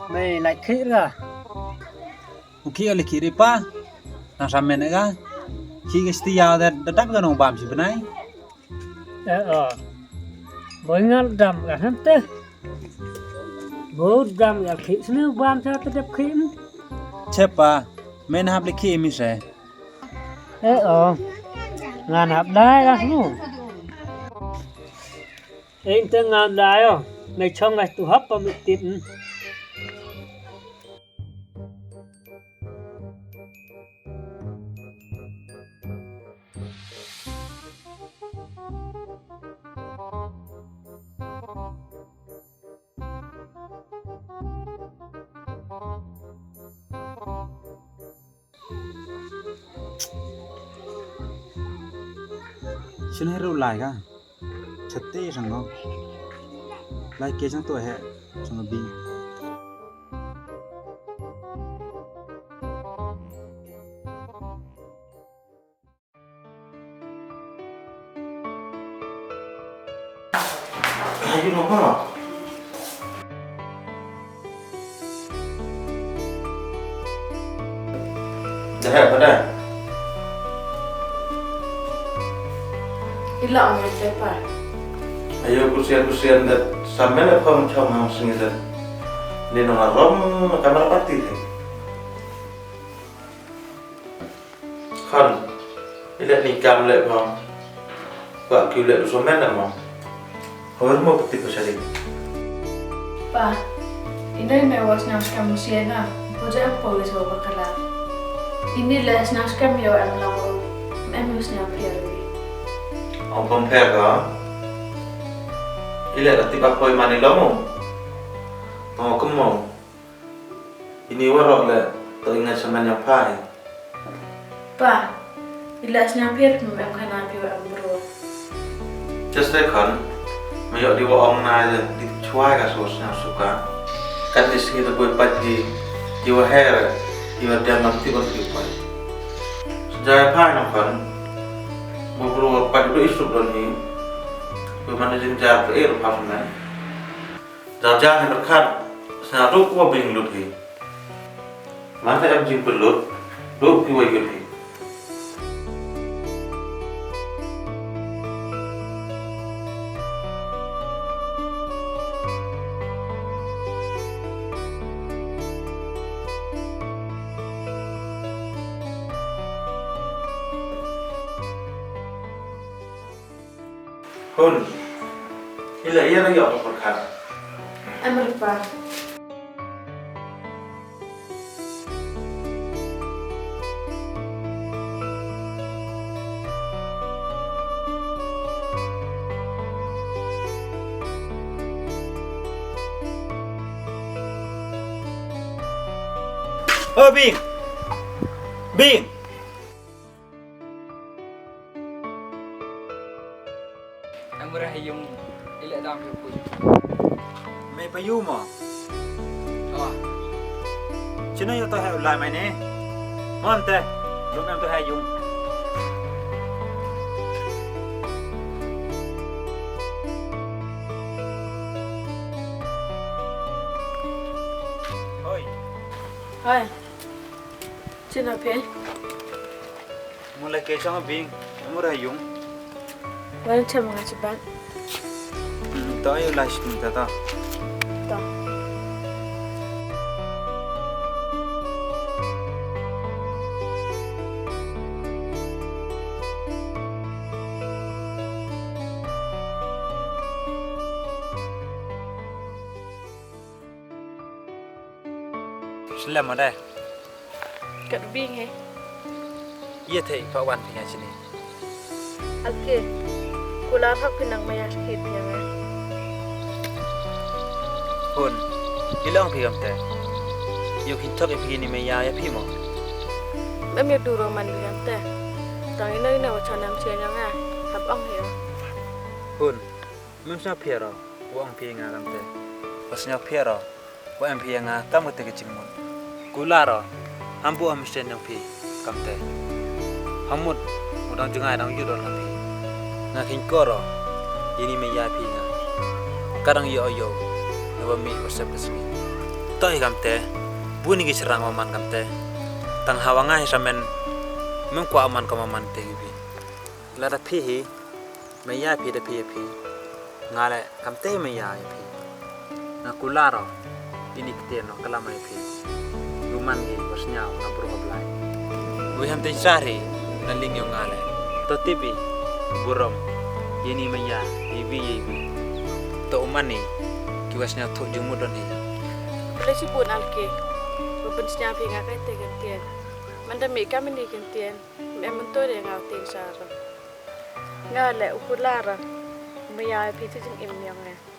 Mày lại khỉ ra. Khi ở lịch đi pa, nang sampai nega, khi cái setia ada datang ke nong bam sebenarnya. Với ngăn đầm cả hắn tê. Bố đầm cả khỉ nữa ban cho tê đẹp khỉ. Cepa, main hap leki emise. Ngàn hạp đai ra nu. Anh tê ngàn đai à? Mày cho ngày tụ hấp vào mị tịt. Sini heru lai ka, chette sango. Lai ke sang tu he, sango bing. Ayo nopo. Dah pada. Ilang mo pa. Ayo kusian dat sampai nak kau macam mau sini dat. Ni nona rom kamar parti ni. Kan, ini ni kam lek kau. Kau kau lek suami nak mau. Kau mau peti pasal ini. Pa, ini mewas nas kami siena. Pojok polis bawa kalah. Ini les nas kami yo am lawo. Emus ni apiar. Ông không theo đó. Ile là tiba koi mani lomo. Mau kemo. Ini warok le teringat sama nyapai. Pa, ilas nyampir memang kena piwa ambro. Just like kan, mayo di wa ong na di chuai ka sos na suka. Kan di sini tu boy pati di wa hair, di wa dia mati kon di pai. Sejaya pai na kan. Bubur pada itu isu ni, bagaimana jenjang ke air pasang jajah yang berkat, senaruk gua bing lut hi. Mana yang jing pelut, lut piwa yut hi. Hun, ila iya lagi apa berkat? Amr pa. Oh bing, bing. Murah yung ila dam yung pun. May payu mo. Oh, Sino yo to hai ulai mai ne? Mon te, lúc em to hai yung. Oi, Hai. Sino pe? mulai ke sang bing, murah yung. Wala siya mga siban. Tayo last ni tata. To. Selamat dah. Kat bing he. Iya thei Pak Wan punya sini. Okay. Kula thak pinang maya sakit niya nga. Hun, ilang pigam te. Yo kintok e pini me ya pi mo. Em yêu duro man liam te. Tang ina ina wa chanam sia nya nga. Hab ang he. Hun, mem sa piero, wo ang pi nga lam te. Pas nya piero, wo am pi nga tam te ke chingmon. Kularo, ambu am sten yang pi kam te. Hamut, udang jengai dang yu don pi. Nga kin koro, ini me ya pi nga. Kadang yo yo, nawa mi wasap kesini. toy kamte buni gi serang maman kamte tang hawanga hisamen mem kwa aman ko maman te gibi la da phi hi me ya phi da phi phi ngale kamte me ya phi na kularo ini kite no kala mai phi human gi wasnya na bro oblai we ham te sari na ling yo ngale to tipi burom yeni me ya ibi to umani ki wasnya tho jumudon hi Polisi pun alke, bukan senyap hingga kait gantian. Manda mereka meni gantian, memang tu dia ngau ting sara. Ngale ukulara, maya pitu jeng imyongnya.